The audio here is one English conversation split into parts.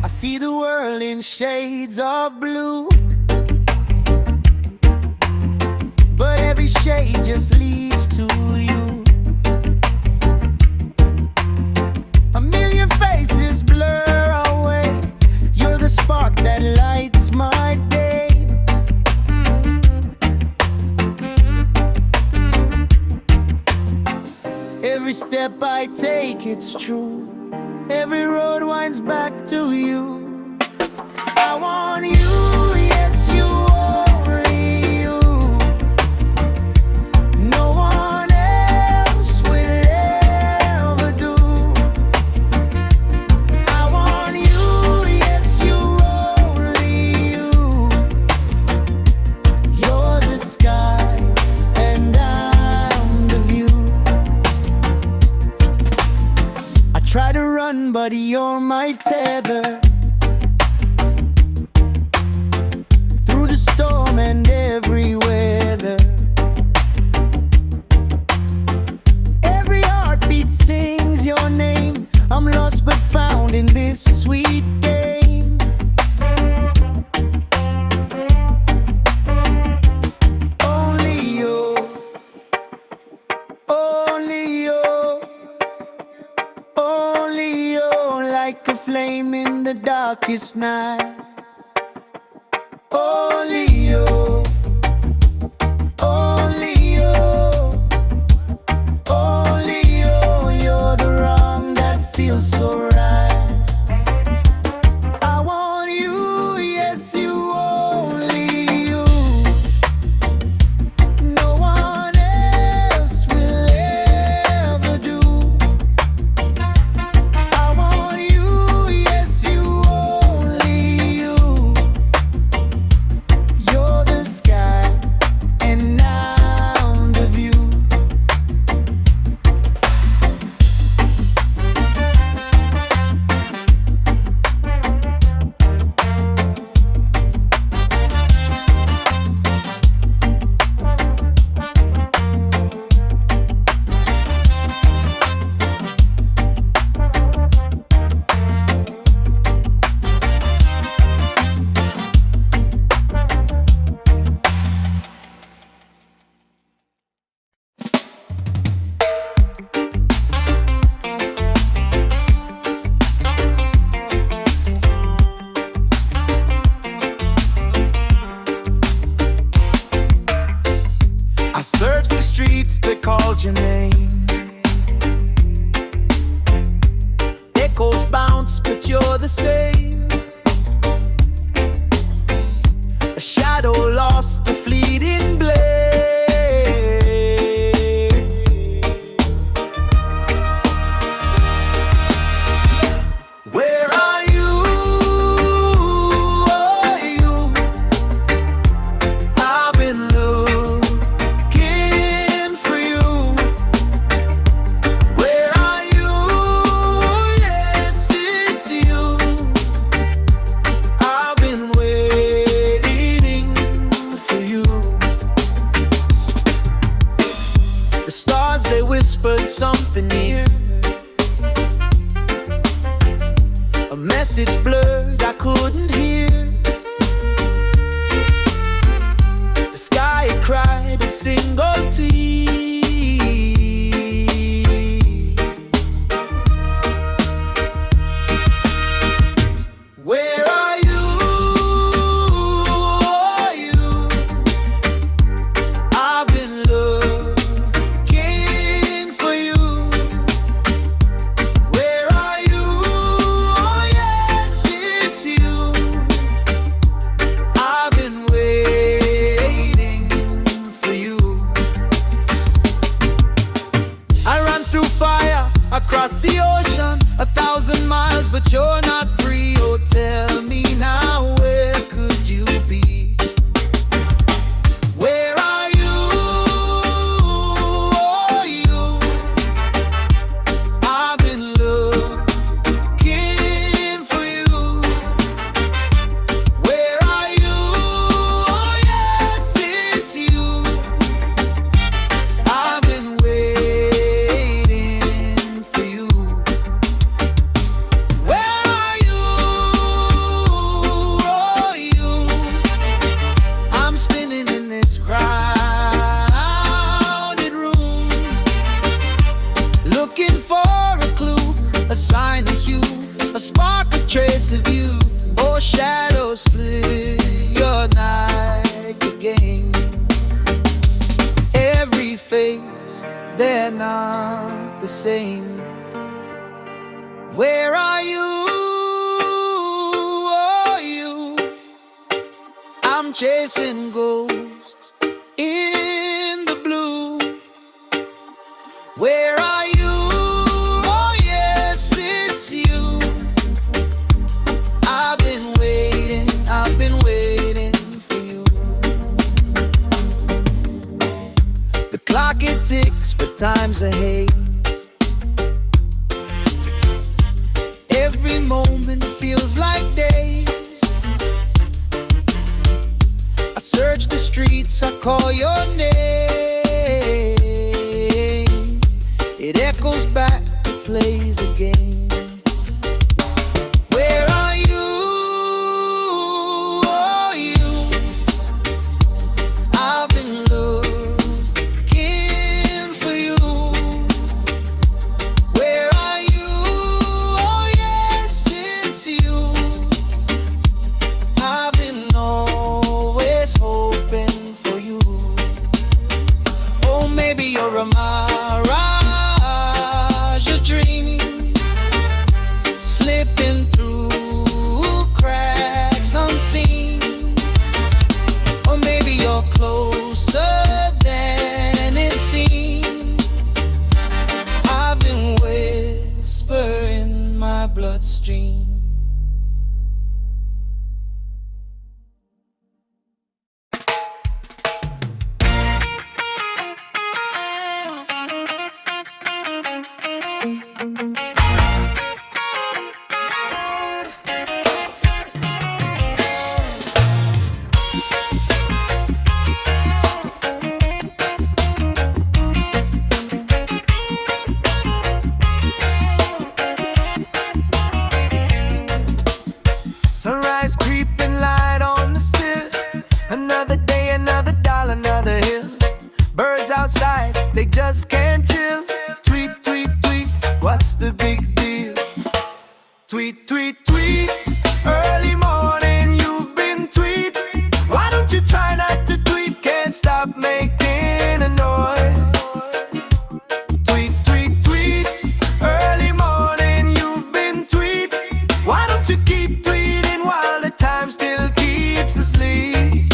I see the world in shades of blue, but every shade just leads to you. A million faces blur away. You're the spark that lights my day. Every step I take, it's true. Every road winds back to you. I want you, yes, you, only you. No one else will ever do. I want you, yes, you, only you. You're the sky and I'm the view. I try to run, but you're my tether. Through the storm and every weather, every heartbeat sings your name. I'm lost but found in this sweet game. Only you, only you, only you, like a flame in the darkest night. Only you, only you, only you. You're the wrong that feels so right. I want you, yes, you, only you. No one else will ever do. I want you, yes, you, only you. You're the sky and I'm the view. I searched the streets that called your name. Echoes bounce, but you're the same. A shadow lost, a fleeting blade. Where are you? Are you? I've been looking for you. Where are you? Yes, it's you. chasing ghosts in the blue. Where are you? Oh yes, it's you. I've been waiting for you. The clock it ticks, but time's a haze. Every moment feels like days. I search the streets, I call your name. It echoes back, it plays again. Where are you? Oh, you. I've been looking for you. Where are you? Oh yes, it's you. I've been always hoping for you. Oh, maybe you're a mirage, a dream, slipping through cracks unseen. Or maybe you're closer than it seems. I've been whispering my bloodstream. Sunrise creeping light on the sill. Another day, another dollar, another hill. Birds outside, they just can't chill. Tweet, tweet, tweet, what's the big deal? Tweet, tweet, tweet, early morning you've been tweet. Why don't you try not to tweet? Can't stop making a noise. Tweet, tweet, tweet, early morning you've been tweet. Why don't you keep tweeting while the time still keeps asleep?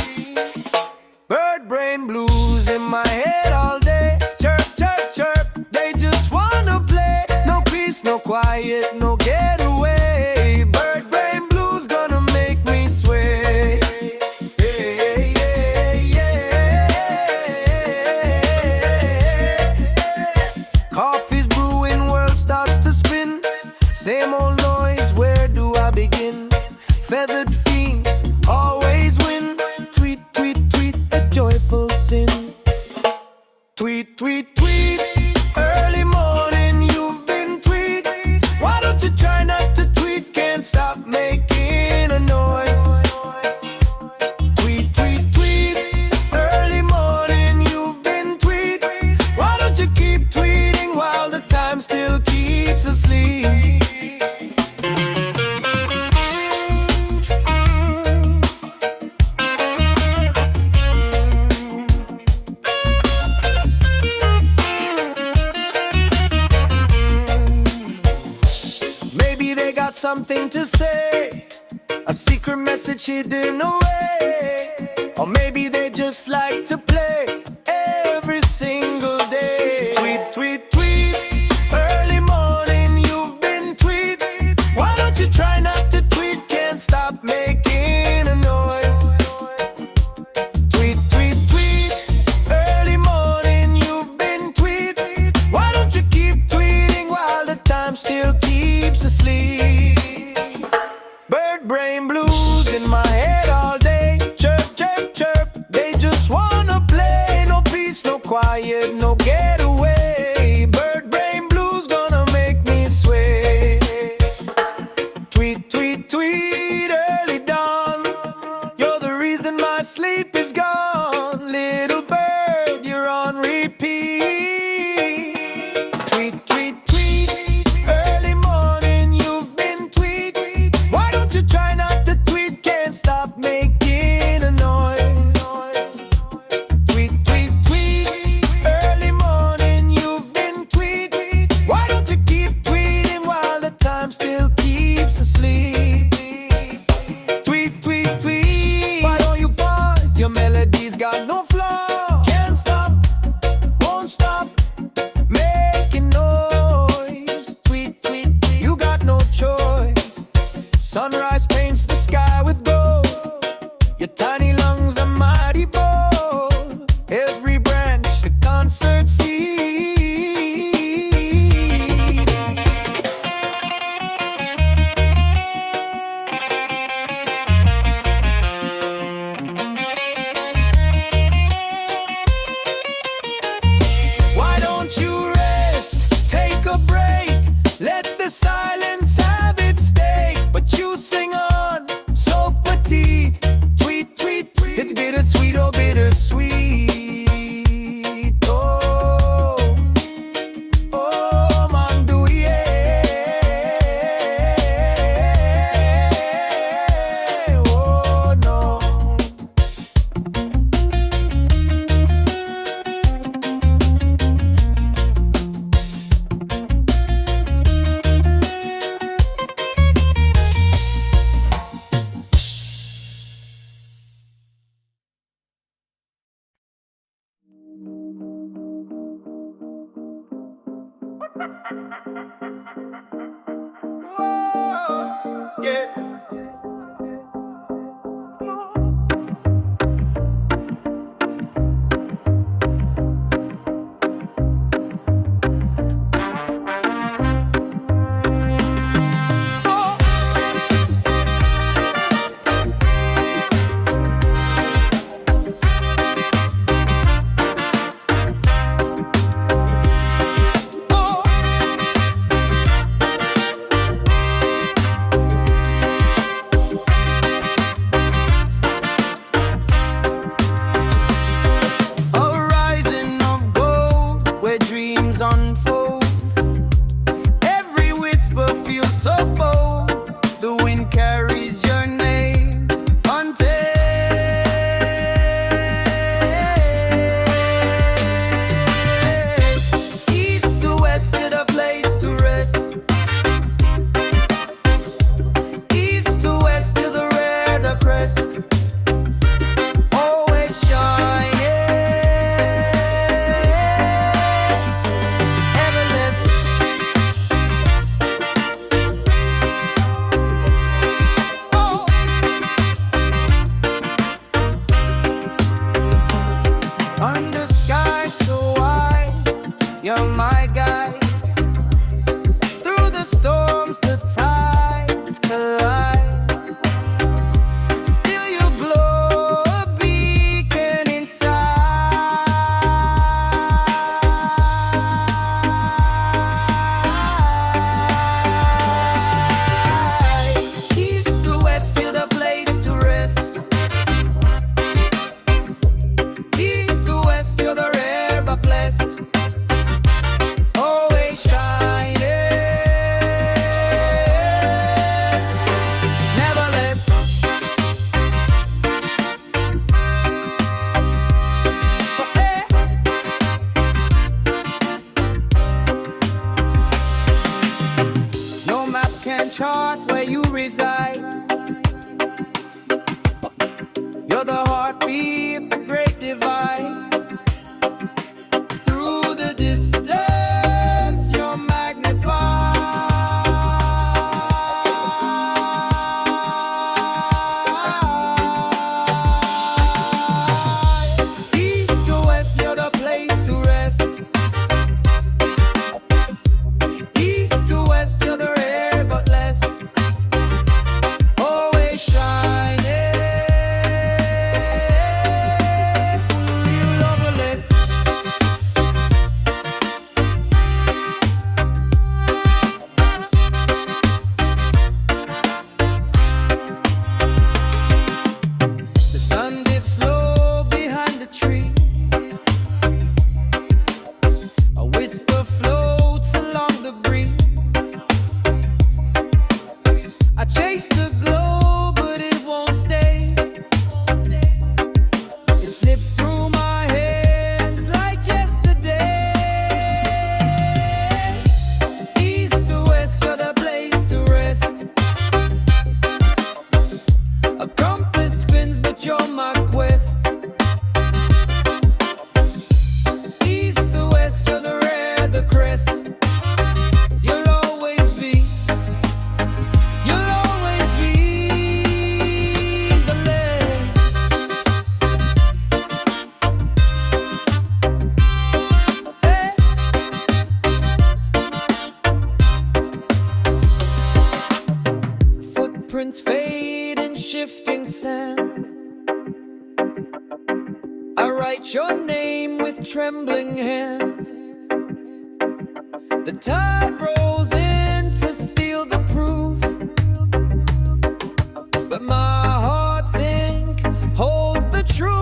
Bird brain blues in my head all day. Chirp, chirp, chirp, they just wanna play. No peace, no quiet, no getaway. Bird brain blues gonna make me sway. Yeah, yeah, yeah. Coffee's brewing, world starts to spin. Same old noise, where do I begin? Feathered fiends always win. Tweet, tweet, tweet, a joyful sin. Tweet, tweet, tweet, early morning you've been tweet. Why don't you try not to tweet? Can't stop making a noise. Tweet, tweet, tweet, early morning you've been tweet. Why don't you keep tweeting while the time still keeps asleep? Maybe they got something to say, a secret message hidden away. Or maybe they just like to play every single day. Tweet, tweet, tweet, early morning you've been tweet. Why don't you try not to tweet? Can't stop making a noise. Tweet, tweet, tweet, early morning you've been tweet. Why don't you keep tweeting while the time still keeps asleep? Bird brain blues in my head all day. Chirp, chirp, chirp, they just wanna play. No peace, no quiet, no getaway. Bird brain blues gonna make me sway. Tweet, tweet, tweet, early dawn. You're the reason my sleep is gone. Little bird, you're on repeat. Tweet, tweet, tweet, early morning you've been tweet. Why don't you try not to tweet? Can't stop making a noise. Tweet, tweet, tweet, early morning you've been tweet. Why don't you keep tweeting while the time still keeps asleep? Tweet, tweet, tweet, why don't you pause? sweet. Oh, oh, man, do yeah. Oh, no. Whoa, yeah. A rising of gold where dreams unfold. Every whisper feels so bold. The wind carries your name untamed. East to west, to the place to rest. East to west, to the rare, the crest. Always shining, everless. Oh. Under sky so wide, you're my guide. Through the storms, the tides collide. Still you glow a beacon inside. East to west, you're the place to rest. East to west, you're the rare but blessed. Always shining, never less. No map can chart where you reside. You're the heartbeat, the great divide. Through the distance, you're magnified. East to west, you're the place to rest. East to west, you're the rare but less. Always shining, fully loveless. The sun dips low behind the trees. A whisper floats along the breeze. I chase the glow, but it won't stay. It slips through my hands like yesterday. East to west, you're the place to rest. A compass spins, but you're my quest. East to west, you're the rare, the crest. You'll always be the last. Hey. Footprints fade in shifting sand. I write your name with trembling hands. The tide rolls in to steal the proof, but my heart's ink holds the truth.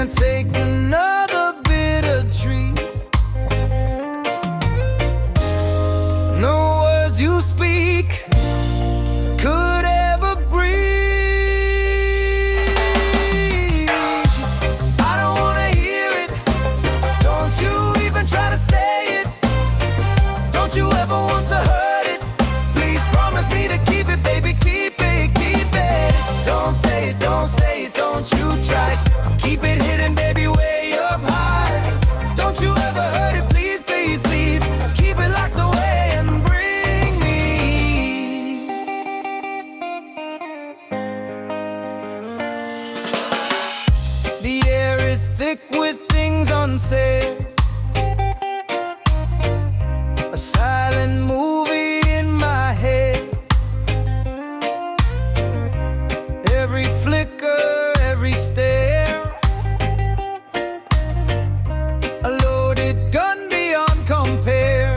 can't take another bitter treat. No words you speak could ever breathe. I don't wanna hear it. Don't you even try to say it. Don't you ever want to hurt it. Please promise me to keep it, baby, keep it, keep it. Don't say it, don't say it, don't you try it. Keep it hidden, baby, way up high. Don't you ever hurt it, please, please, please. Keep it locked away and bring me. The air is thick with things unsaid. A silent movie in my head. Every flicker, every stare, a loaded gun beyond compare.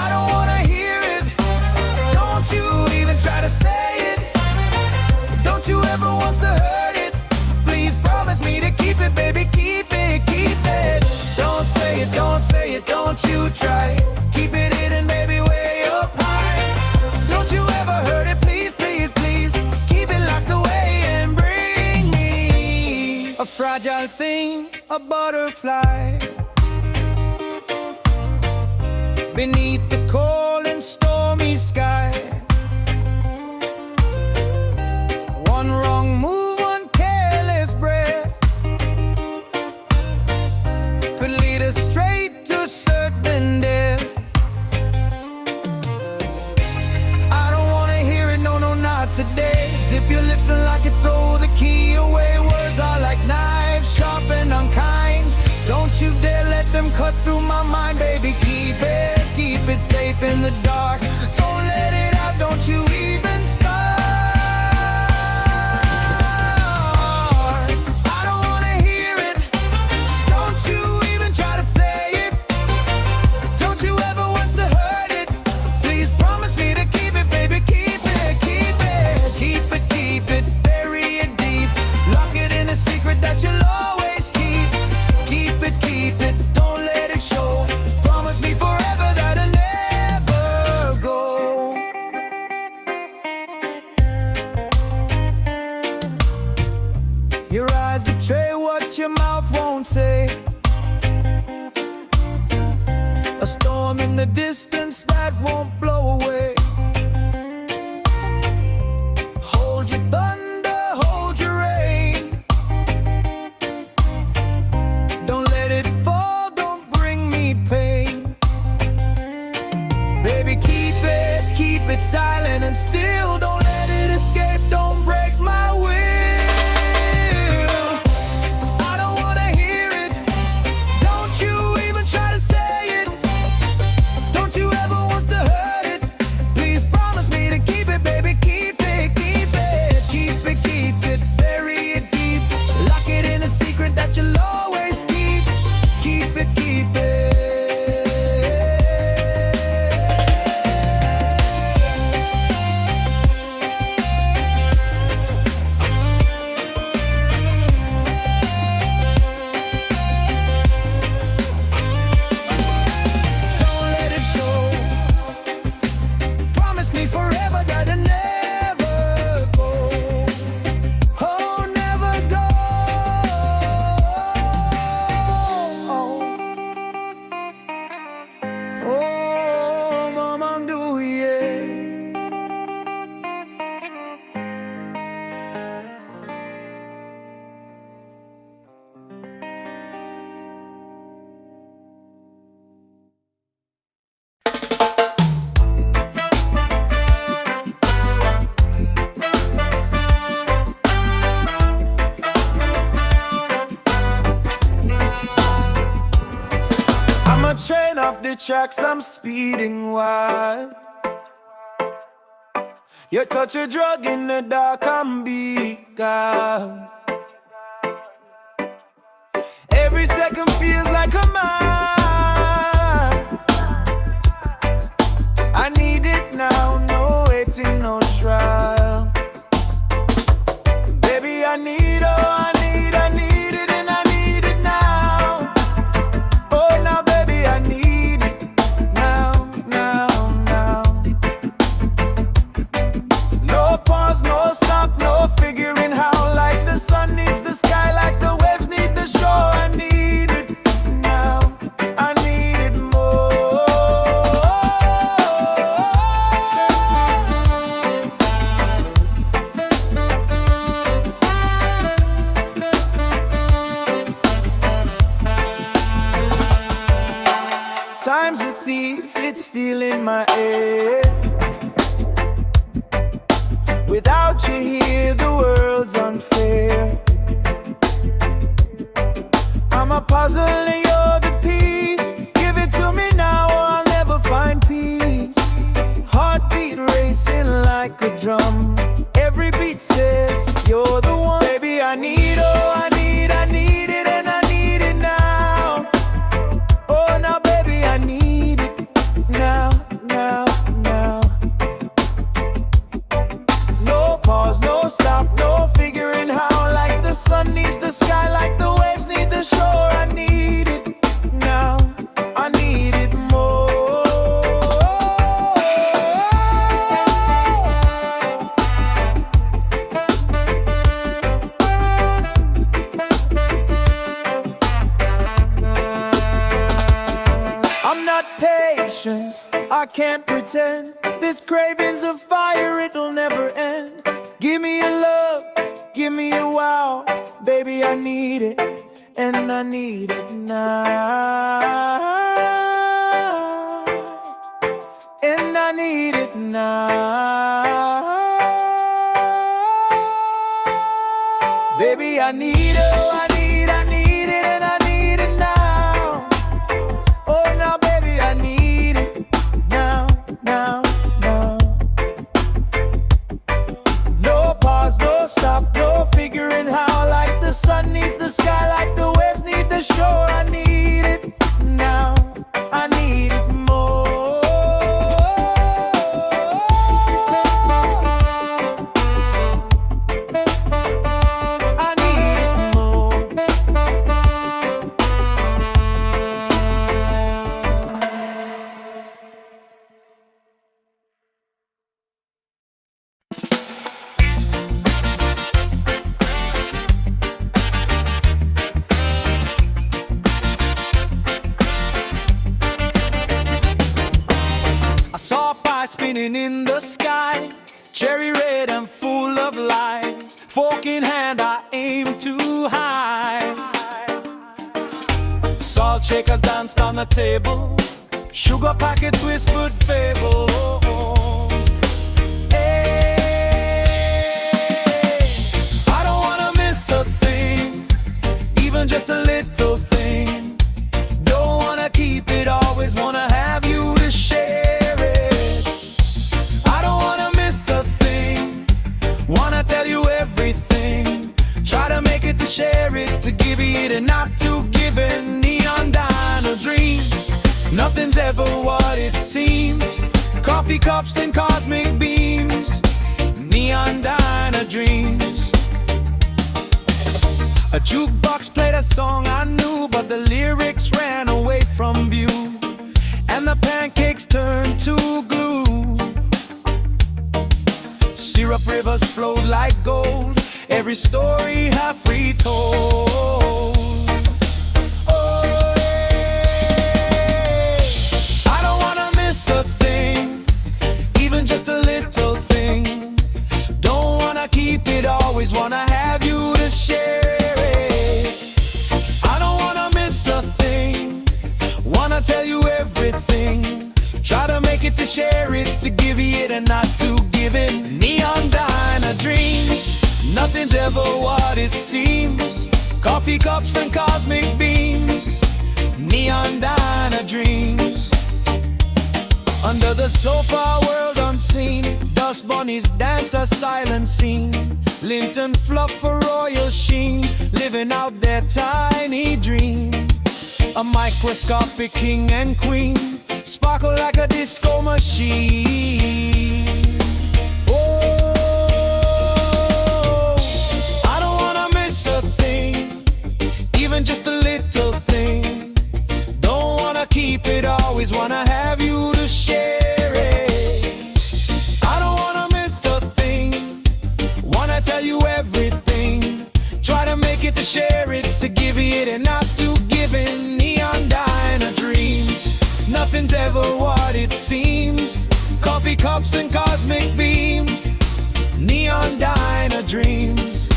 I don't wanna hear it. Don't you even try to say it. Don't you ever want to hurt it. Please promise me to keep it, baby, keep it, keep it. Don't say it, don't say it, don't you try. Keep it hidden, baby, way up high. Don't you ever hurt it, please, please, please. Keep it locked away and bring me a fragile thing, a butterfly, beneath the cold and stormy sky. One wrong move, one careless breath could lead us straight to certain death. I don't wanna hear it, no, no, not today. Zip your lips and lock it, throw the key away. Words are like knives, sharp and unkind. Don't you dare let them cut through my mind, baby. Keep it safe in the dark. Don't let it out, don't you even start. I don't wanna hear it. Don't you even try to say it. Don't you ever want to hurt it. Please promise me to keep it, baby, keep it, keep it. Keep it, keep it, bury it deep. Lock it in a secret that you'll always keep. Keep it, keep it, don't let it show. Promise me forever that I'll never go. Your eyes betray what your mouth won't say. A storm in the distance that won't blow away. Hold your thunder, hold your rain. Don't let it fall, don't bring me pain. Baby, keep it silent and still. Don't let it escape, don't break my will. I don't wanna hear it. Don't you even try to say it. Don't you ever want to hurt it. Please promise me to keep it, baby, keep it, keep it. Keep it, keep it, bury it deep. Lock it in a secret that you'll always keep. Keep it, keep it. Don't let it show. Promise me forever that I'll never go. Oh, never go. Oh, moalbaleuy-unggut. I'm a train off the tracks, I'm speeding wild. You touch a drug in the dark, I'm begun. Every second feels like a mile. I now, no waiting, no trial. Baby, I need, oh, I need it, and I need it now. Oh, now, baby, I need it now, now, now. No pause, no stop, no figuring how. Like the sun needs the sky, like the waves need the shore. I need it now, I need it more. Time's a thief, it's stealing my air. Without you here, the world's unfair. I'm a puzzle and you're the piece. Give it to me now or I'll never find peace. Heartbeat racing like a drum. Every beat says you're the one. Baby, I need, oh, I need it, and I need it now. Oh, now, baby, I need it now, now, now. No pause, no stop, no figuring how. Like the sun needs the sky, like the waves need the shore. I need it now, I need it more. I'm not patient, I can't pretend. This craving's a fire, it'll never end. Give me your love, give me your wow. Baby, I need it, and I need it now. And I need it now. Baby, I need it, oh, I need it, and I need it now. Oh, now, baby, I need it now, now, now. No pause, no stop, no figuring how. Like the sun needs the sky, like the waves need the shore. I need it now, I need it more. I need it more. I saw a pie spinning in the sky, cherry red and full of lies. Fork in hand, I aim too high. Salt shakers danced on the table, sugar packets whispered fable. Oh, oh. Hey, I don't wanna miss a thing, even just a little thing. Don't wanna keep it, always wanna have you to share it. I don't wanna miss a thing, wanna tell you everything. Try to make it to share it, to give it and not to give it. Neon diner dreams, nothing's ever what it seems. Coffee cups and cosmic beams, neon diner dreams. A jukebox played a song I knew, but the lyrics ran away from view, and the pancakes turned to glue. Syrup rivers flowed like gold, every story half retold. Oh, yeah. I don't wanna miss a thing, even just a little thing. Don't wanna keep it, always wanna have you to share it. I don't wanna miss a thing, wanna tell you everything. Try to make it to share it, to give it and not to give it. Neon diner dreams, nothing's ever what it seems. Coffee cups and cosmic beams, neon diner dreams. Under the sofa, world unseen, dust bunnies dance a silent scene. Linton fluff for royal sheen, living out their tiny dream. A microscopic king and queen, sparkle like a disco machine. cups and cosmic beams, neon diner dreams.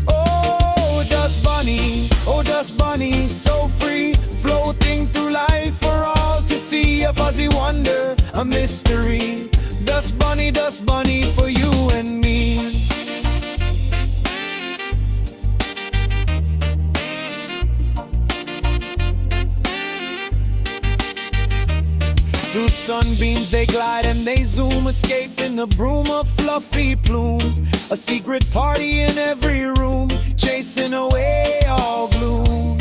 Oh, dust bunny, so free, floating through life for all to see. A fuzzy wonder, a mystery. Dust bunny for you and me. Through sunbeams they glide and they zoom, escaping the broom of fluffy plume. A secret party in every room, chasing away all gloom.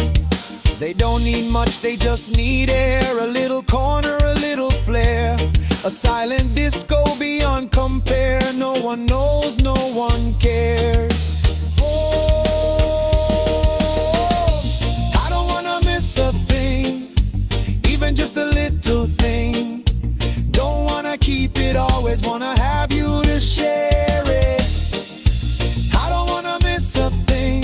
They don't need much, they just need air. A little corner, a little flare, a silent disco beyond compare. No one knows, no one cares. I don't wanna miss a thing, even just a little thing. Don't wanna keep it, always wanna have you to share it. I don't wanna miss a thing,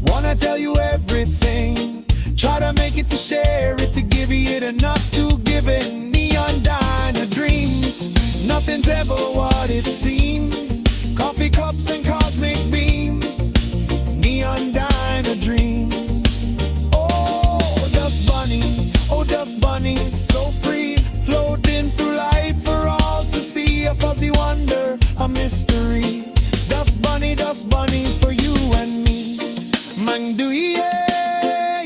wanna tell you everything. Try to make it to share it, to give it and not to give it. Neon diner dreams, nothing's ever what it seems. Coffee cups and cosmic beams, neon diner dreams. Oh, dust bunny, so free, floating through life for all to see. A fuzzy wonder, a mystery. Dust bunny for you and me. Mangduye,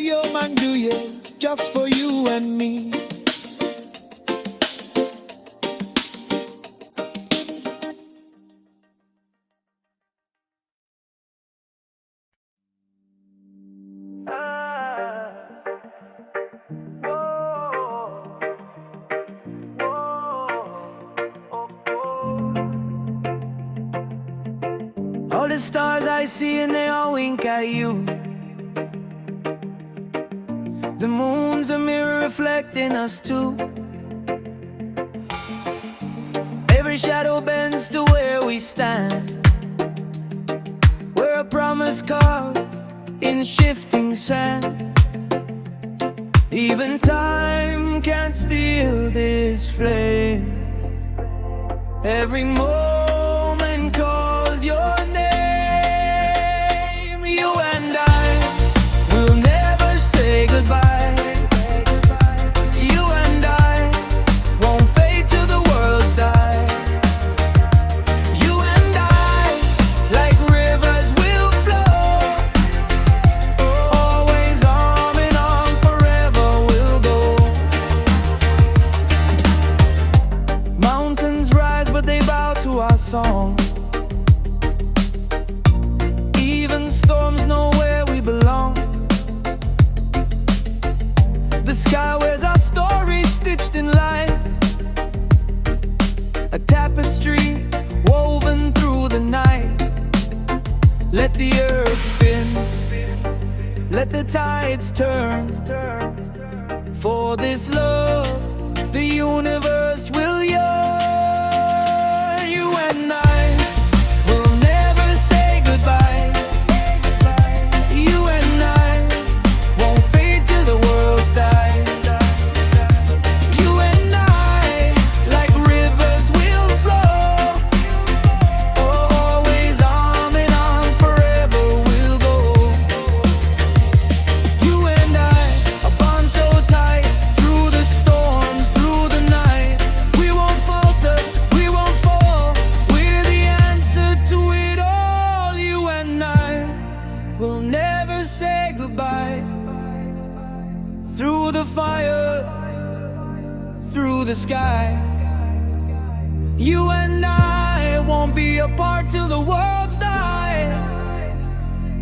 yo mangduye, just for you and me. All the stars I see and they all wink at you. The moon's a mirror reflecting us too. Every shadow bends to where we stand. We're a promise carved in shifting sand. Even time can't steal this flame. Every moment calls your name. You and I will never say goodbye. You and I won't fade till the world's die. You and I, like rivers, will flow. Always arm in arm, forever we'll go. Mountains rise, but they bow to our song. Even storms know where we belong. The sky wears our stories stitched in light, a tapestry woven through the night. Let the earth spin, let the tides turn. For this love, the universe will yearn. You and I will never say goodbye. You and I won't fade till the world's die. You and I, like rivers, will flow. Always arm in arm, forever we'll go. You and I, a bond so tight, through the storms, through the night. We won't falter, we won't fall. We're the answer to it all. You and I will never say goodbye. Through the fire, through the sky. You and I won't be apart till the world's die.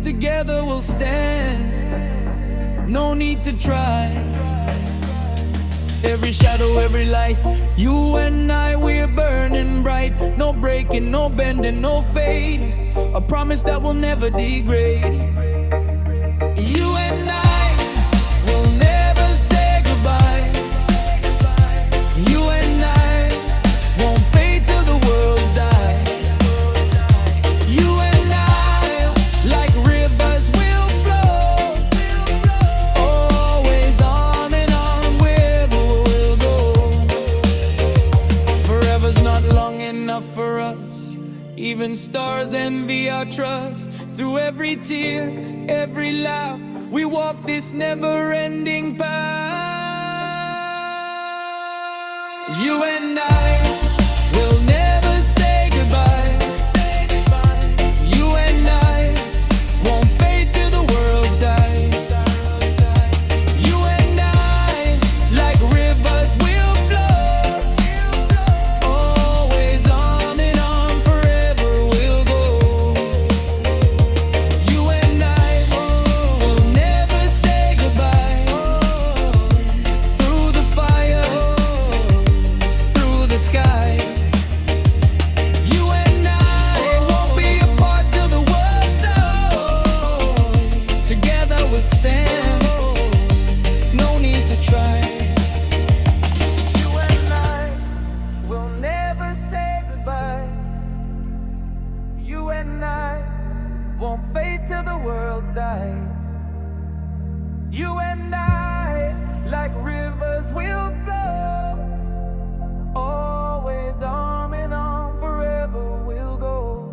Together we'll stand, no need to try. Every shadow, every light, you and I, we're burning bright. No breaking, no bending, no fade. A promise that will never degrade. You and I will never say goodbye. You and I won't fade till the world's die. You and I, like rivers, will flow. Always arm in arm, wherever we'll go. Forever's not enough for us. Even stars envy our trust. Through every tear, every laugh, we walk this never-ending path. You and I will never say goodbye. You and I won't fade till the world dies. You and I, like rivers, will flow. Always on and on, forever we'll go. You and I will never say goodbye. Through the fire, through the sky. You and I won't be apart till the world's out. Together we'll stand, no need to try. You and I will never say goodbye. You and I won't fade till the world's die. You and I, like rivers, will flow. Always on and on, forever we'll go.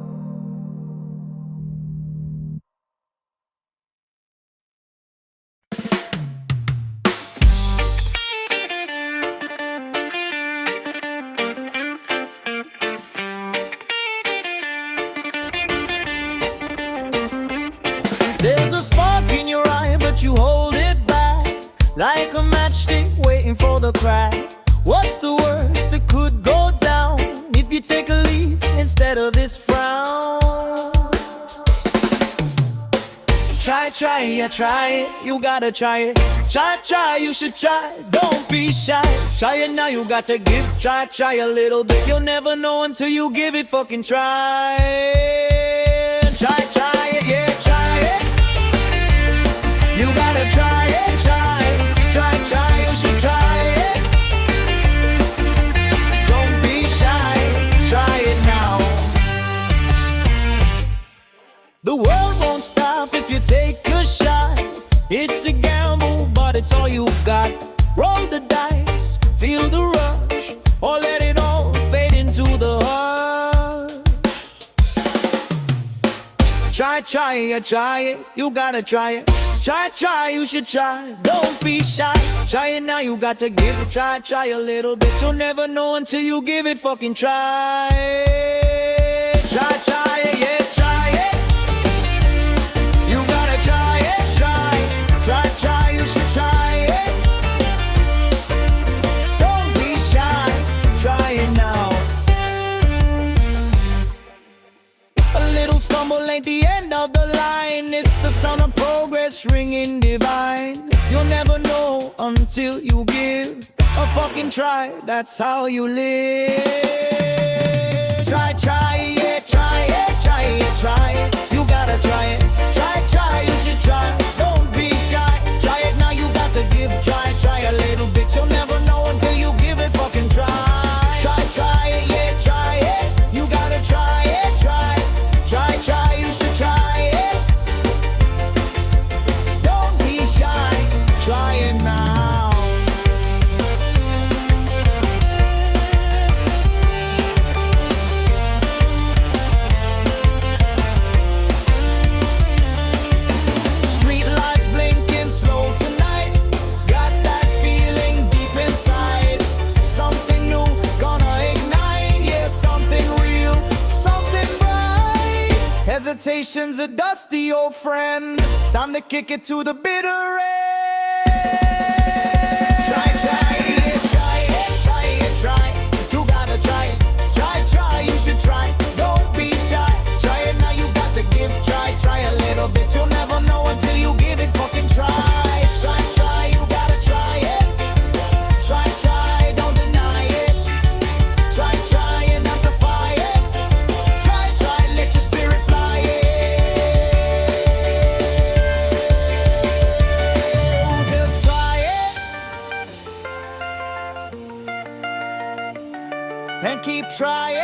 There's a spark in your eye, but you hold it back, like a matchstick waiting for the crack. What's the worst that could go down if you take a leap instead of this frown? Try, yeah, try it, you gotta try it. Try, you should try, don't be shy. Try it now, you got to give. Try a little bit, you'll never know until you give it, fucking try. Try it, yeah, try it. You gotta try it, try, you should try it. Don't be shy, try it now. The world won't stop if you take a shot. It's a gamble, but it's all you've got. Roll the dice, feel the rush, or let it all fade into the hush. Try, yeah, try it, you gotta try it. Try, you should try, don't be shy. Try it now, you got to give it. Try a little bit, you'll never know until you give it, fucking try. Try it, yeah, try it. You gotta try it, try, you should try it. Don't be shy, try it now. A little stumble ain't the end of the line. It's the sound of progress ringing divine. You'll never know until you give a fucking try. That's how you live. Try, yeah, try it. You gotta try it. Try, you should try. Don't be shy. Try it now, you got to give. Try a little bit. You'll never know until you give it, fucking try. Try it, yeah, try it. You gotta try it. Try, you should try it. Don't be shy. Try it now. Street lights blinking slow tonight. Got that feeling deep inside. Something new gonna ignite. Yeah, something real, something bright. Hesitation's a dusty old friend. Time to kick it to the bitter end. Try it. You gotta try it. Try, you should try. Don't be shy. Try it now, you got to give. Try a little bit. You'll never know until you give it, fucking try. Try, you gotta try it. Try, don't deny it. Try and amplify it. Try, let your spirit fly it. Just try it. And keep trying.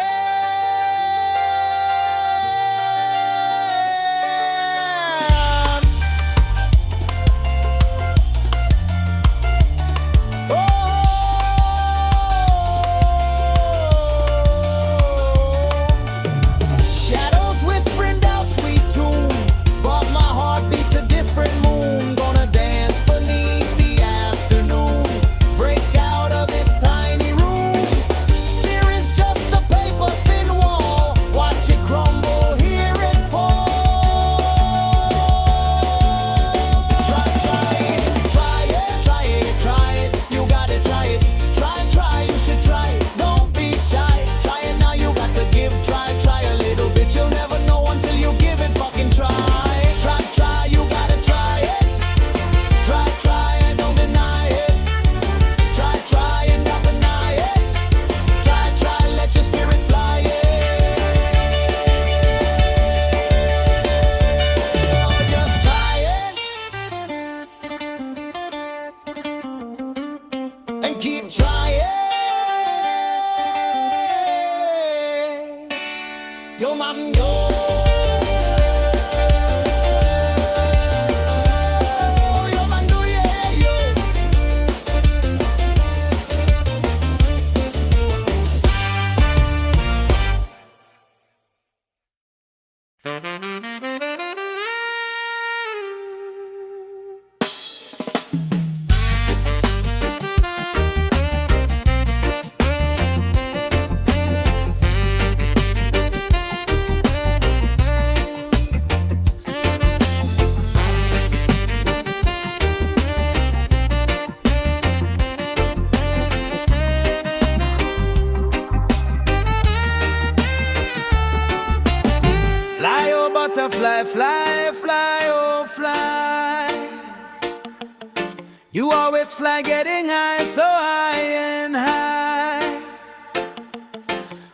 Oh, Yo, man, yo. Yo, man, do, yeah, yo. Fly, oh butterfly, fly, fly, oh fly. You always fly getting high, so high and high.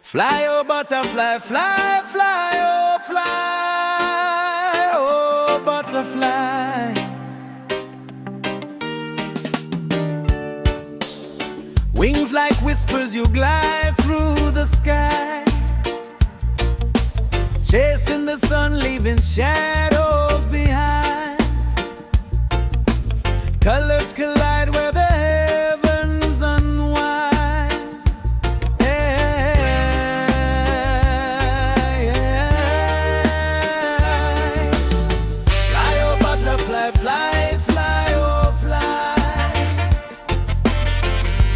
Fly, oh butterfly, fly, fly, oh fly, oh butterfly. Wings like whispers, you glide through the sky, chasing the sun, leaving shadows behind. Colors collide where the heavens unwind. Yeah, yeah. Fly, oh butterfly, fly, fly, oh fly.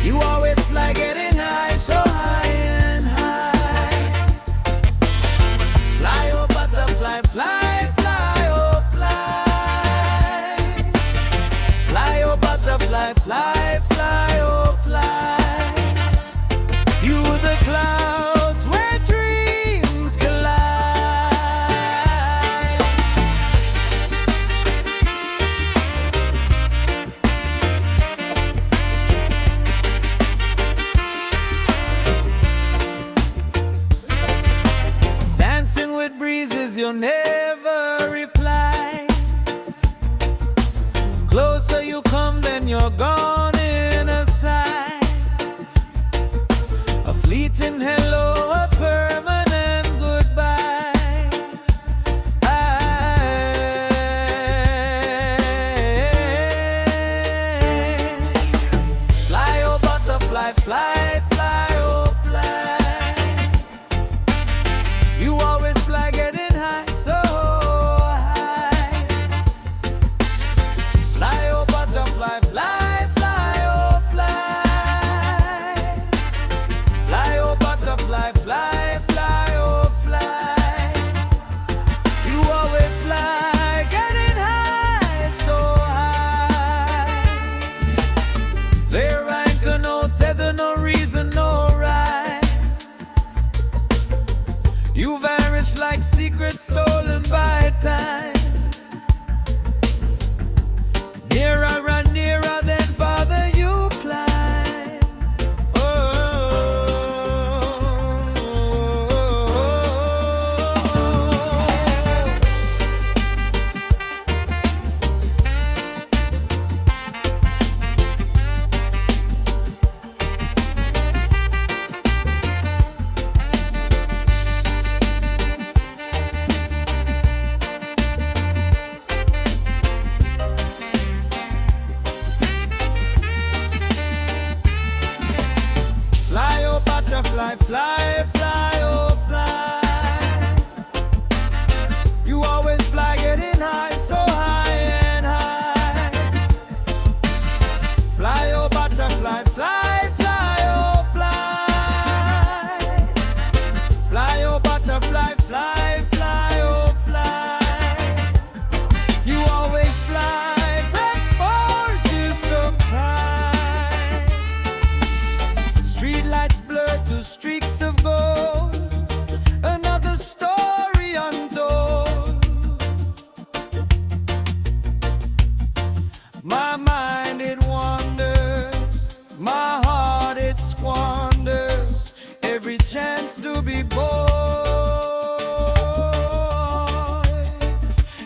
You always fly getting high, so high and high. Fly, oh butterfly, fly, fly, oh fly. Fly, oh butterfly, fly, fly, oh fly. You the clouds where dreams collide. Dancing with breezes, you'll never reply. Closer you come, then you're gone in a sigh. A fleeting hello, a permanent goodbye. Fly, oh butterfly, fly, fly, oh fly. You always fly getting high, so high. Fly, oh butterfly, fly, fly, oh fly. Fly, oh butterfly, fly, fly, oh fly. You always fly, getting high, so high. There ain't no tether, no reason, no rhyme. You vanish like secrets stolen by time. Nearer and nearer, then farther you climb. Oh. Fly, oh butterfly, fly, fly, oh fly. You always fly getting high, so high and high. Fly, oh butterfly, fly, fly, oh fly. Fly, oh butterfly, fly, fly, oh fly. You always fly, break forth to surprise. Street lights blur to streaks of gold. Another story untold. My mind it wanders, my heart it squanders every chance to be bold.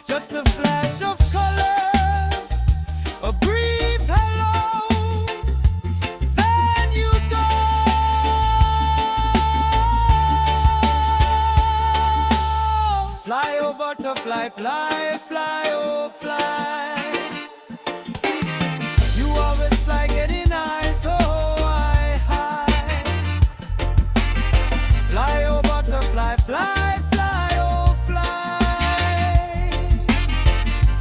Just a flash of color, a brief hello, then you go. fly, fly, fly, oh fly. You always fly getting high, so high, high. Fly, oh butterfly, fly, fly, oh fly.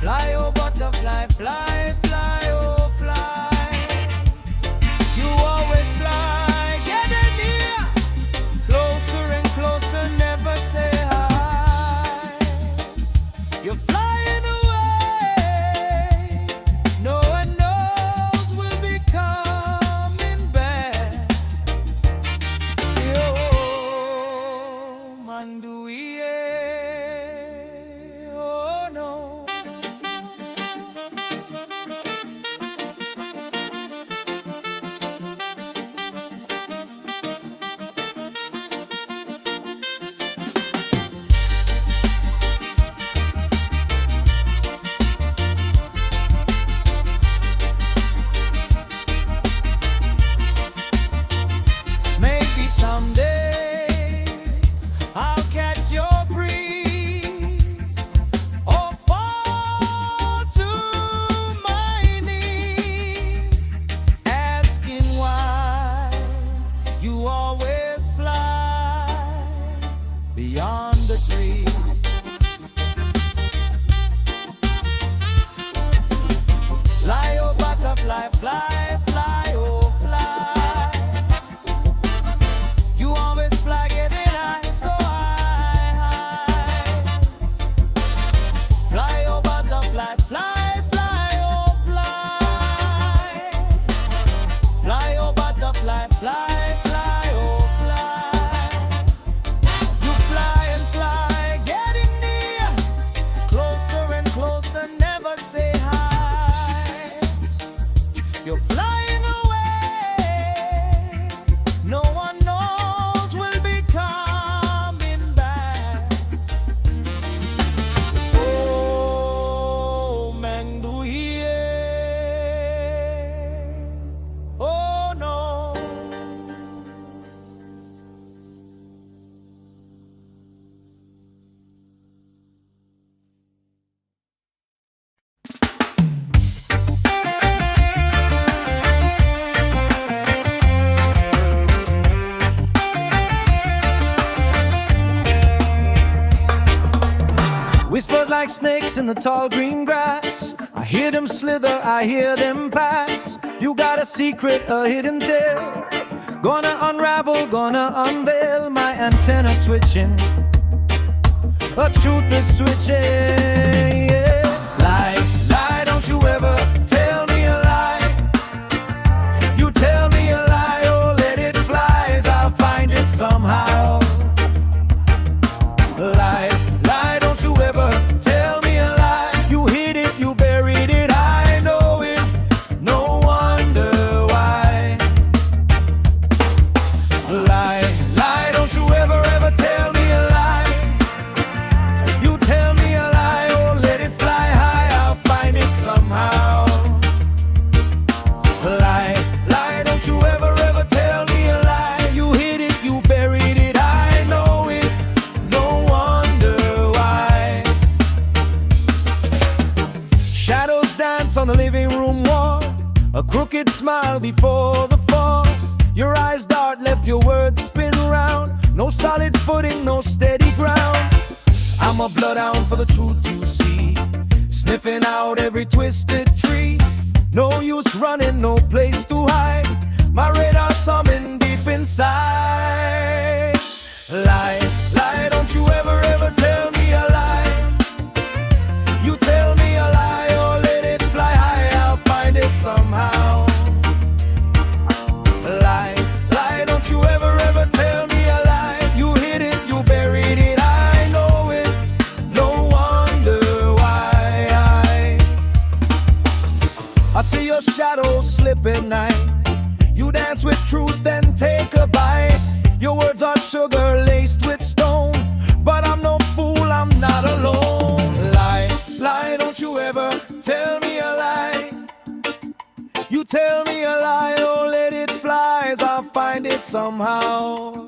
Fly, oh butterfly, fly, fly, oh fly. You always fly, getting near, closer and closer, never say hi. You're flying away, no one knows we'll be coming back. Yo, man, do we? Oh no. Maybe someday I'll catch your breeze or fall to my knees, asking why you always fly beyond the trees. Fly, oh butterfly, fly, fly, oh fly. You always fly getting high, so high, high. Fly, oh butterfly, fly, fly, oh fly. Fly, oh butterfly, fly, fly, oh fly. You fly and fly, getting near, closer and closer, never say hi. You're flying away, no one knows we'll be coming back. Oh, man, do you hear? Oh, no. Whispers like snakes in the tall green grass. I hear them slither, I hear them pass. You got a secret, a hidden tale. Gonna unravel, gonna unveil. My antenna twitching, a truth is switching. Yeah. Lie, lie, don't you ever tell me a lie. You tell me a lie, oh let it fly, as I'll find it somehow. Lie, lie, don't you ever tell me a lie. You hid it, you buried it, I know it, no wonder why. Lie, lie, don't you ever, ever tell me a lie. You tell me a lie, oh let it fly high, I'll find it somehow. Lie, lie, don't you ever, ever tell me a lie. You hid it, you buried it, I know it, no wonder why. Shadows dance on the living room wall, a crooked smile before the fall. Your eyes dart, left your words spin round. No solid footing, no steady ground. I'm a bloodhound for the truth you see, sniffing out every twisted tree. No use running, no place to hide. My radar summoned deep inside. Lie, lie, don't you ever, ever tell me a lie. You tell me a lie, or let it fly high, I'll find it somehow. Lie, lie, don't you ever, ever tell me a lie. You hid it, you buried it, I know it, no wonder why. I see your shadow slip at night. You dance with truth and take a bite. Your words are sugar laced with stone, but I'm no fool, I'm not alone. Lie, lie, don't you ever tell me a lie. You tell me a lie, oh let it fly, as I'll find it somehow.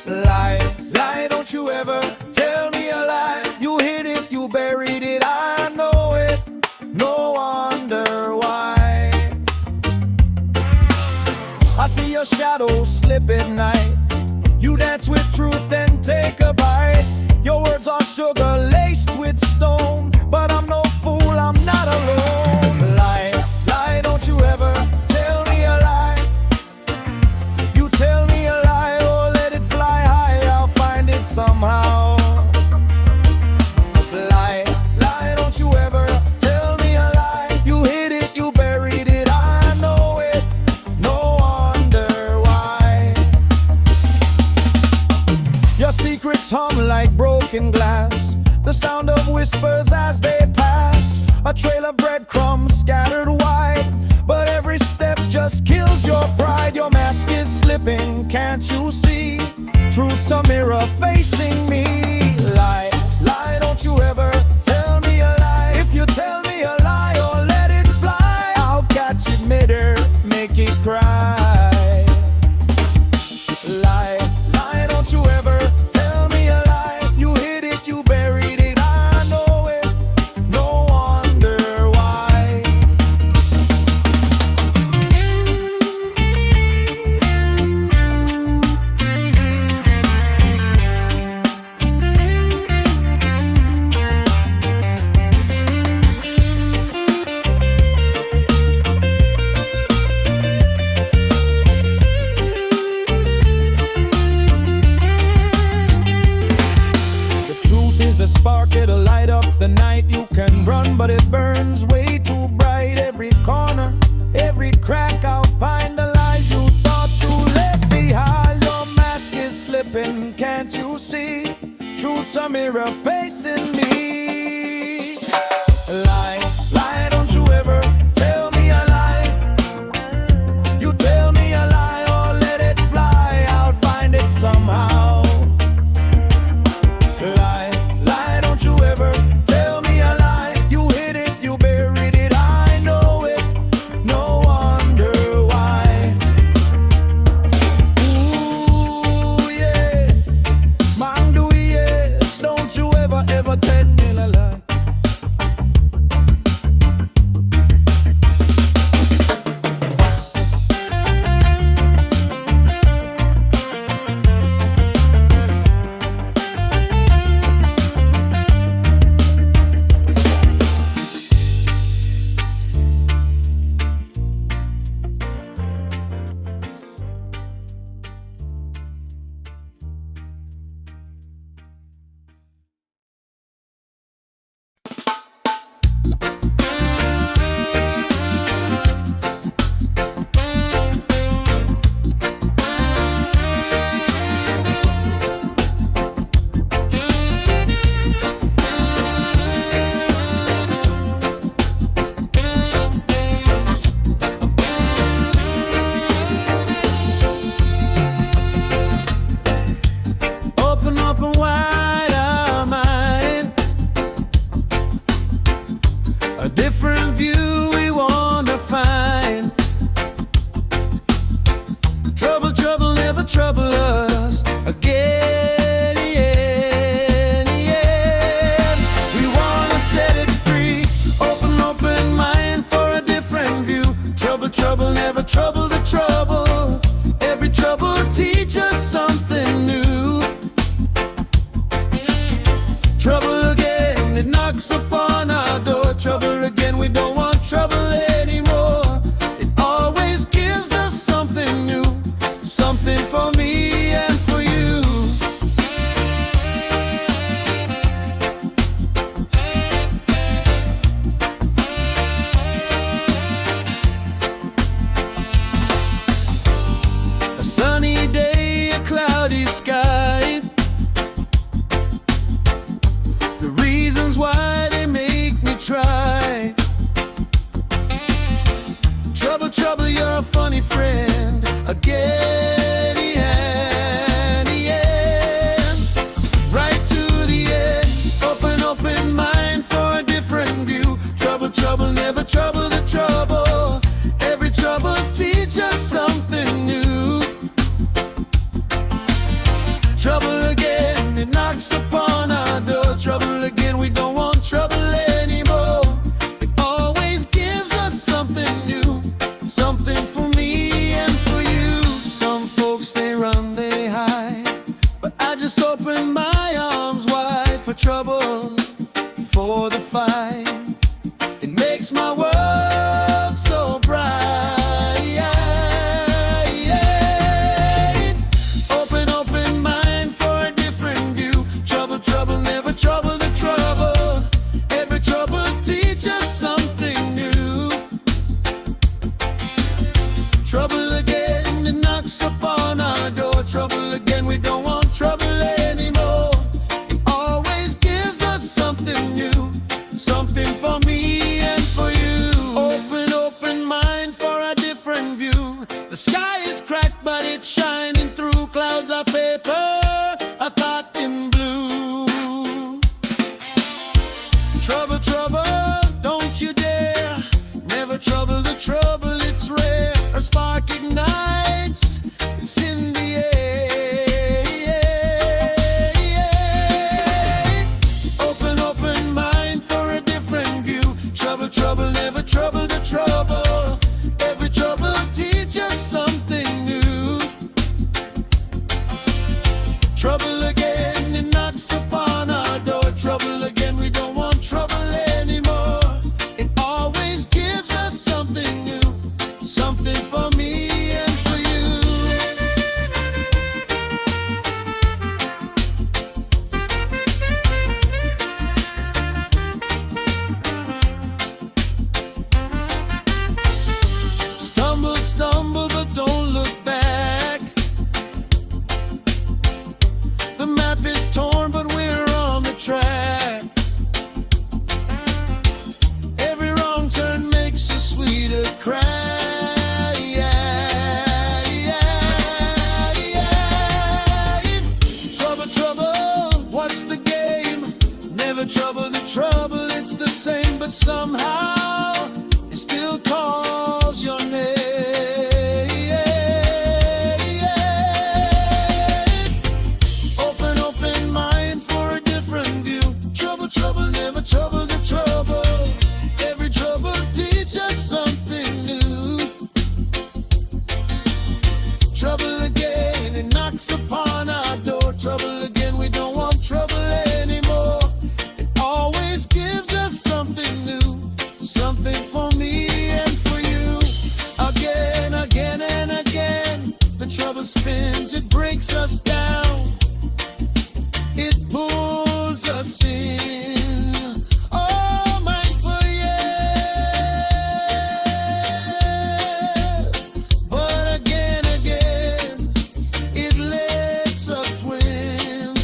Lie, lie, don't you ever tell me a lie. You hear You dance with truth and take a bite. Your words are sugar laced with stone, but I'm no fool, I'm not alone. Lie, lie, don't you ever tell me a lie. You tell me a lie, or let it fly high, I'll find it somehow. Lie, lie, don't you ever tell me a lie. You hid it, you buried it, I know it, no wonder why. Your secrets hum like broken glass, the sound of whispers as they pass. A trail of breadcrumbs scattered wide, but every step just kills your pride. Your mask is slipping, can't you see? Truth's a mirror facing me. Lie, lie, don't you ever tell me a lie. If you tell me a lie or let it fly, I'll catch it midair, make it cry. Lie, lie, don't you ever tell me a lie. You hid it, you buried it, I know it, no wonder why. The truth is a spark, it'll light up the night. You can run, but it burns way too bright. Every corner, every crack, I'll find the lies you thought you left behind. Your mask is slipping, can't you see? Truth's a mirror facing me. Lie, lie, don't you ever tell me a lie. You tell me a lie or let it fly, I'll find it somehow. Lie, lie, don't you ever tell me a lie. You hid it, you buried it, I know it, no wonder why. Ooh, yeah, Mandu, yeah, don't you ever, ever tell me a lie. Open wide our mind, a different view we wanna find. Trouble, trouble, never trouble us again, yeah. We wanna set it free, open mind for a different view. Trouble, trouble, never trouble the trouble. Every trouble teach us something new. Trouble again, it knocks upon our door. Trouble again, we don't want trouble anymore. It always gives us something new, something for me and for you. A sunny day, a cloudy sky, the reasons why they make me try. Trouble, trouble, you're a funny friend again, yeah. Right to the end, open mind for a different view. Trouble, trouble, never trouble the trouble. Every trouble teach us something new. Trouble again, it knocks upon our door. Trouble again, we don't want trouble anymore. It always gives us something new, something for me and for you. Some folks, they run, they hide, trouble for the fight. It makes my world so bright. Open mind for a different view. Trouble, never trouble the trouble. Every trouble teaches something new. Trouble again, it knocks upon our door. Trouble again, we don't want trouble anymore. It always gives us something new, something for me and for you. Open mind for a different view. The sky is cracked, but it's shining through clouds of paper, a thought in blue. Trouble, don't you dare. Never trouble the trouble, it's rare. A spark ignites, it's in the air. Open mind for a different view. Trouble, never trouble the trouble. Every trouble teaches something new. Trouble again, it knocks upon our door. Trouble again, we don't want trouble anymore. It always gives us something new, something for me and for you. Stumble, but don't look back. The map is torn, but we're on the track. Every wrong turn makes a sweeter cry. Trouble, what's the game? Never trouble the trouble, it's the same, but somehow it still calls your name. Open mind for a different view. Trouble, never trouble the trouble. Every trouble teaches something new. Trouble again, it knocks upon our door. Trouble again, we don't want trouble anymore. It always gives us something new, something for me and for you. Again and again, the trouble spins, it breaks us down. It pulls us in. Oh, mindful, yeah. But again, it lets us win.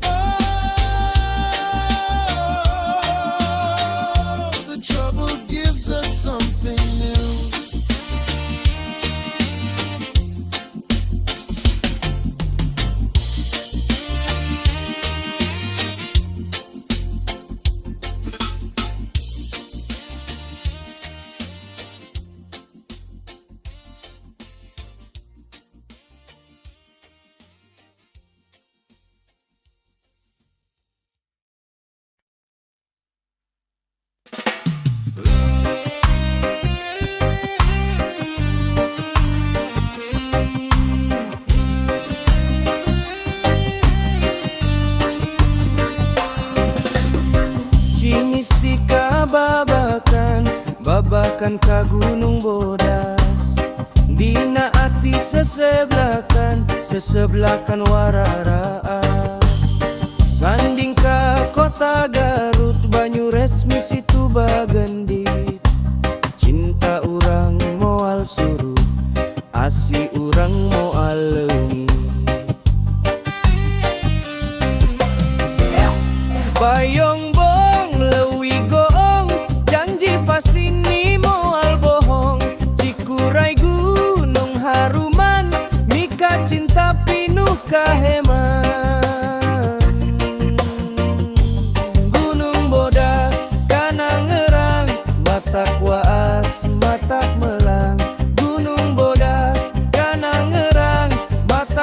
Oh, the trouble gives us something new. Cimistika babakan ka gunung bodas. Dina ati sesebelakan wararaas. Sanding ka kota Garut, Banyures misitu bagendit. Cinta urang moal suruh, asli urang moal leungit. Bayong bong leuwi goong, janji pasini moal bohong. Cikuray gunung haruman, mika cinta pinuh kaheman. Gunung bodas kana ngerang, matak waas matak melang. Gunung bodas kana ngerang, matak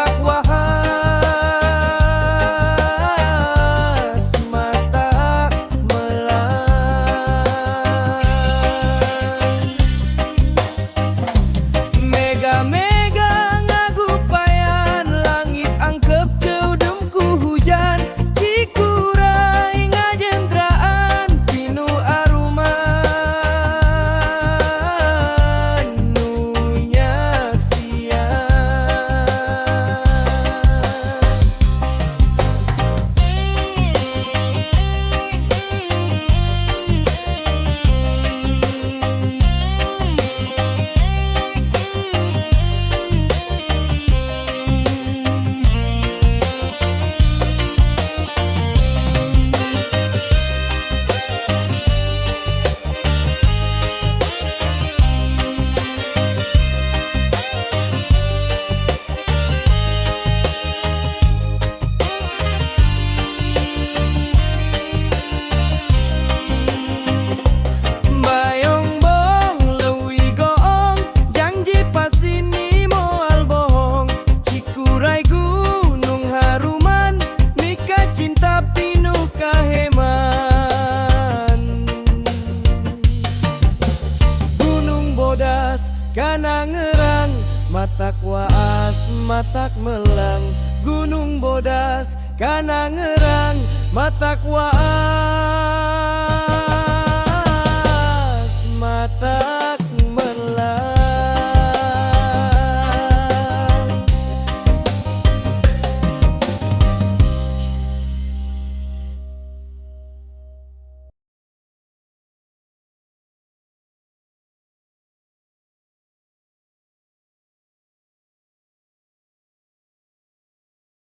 waas matak melang, gunung bodas kana ngerang matak waas.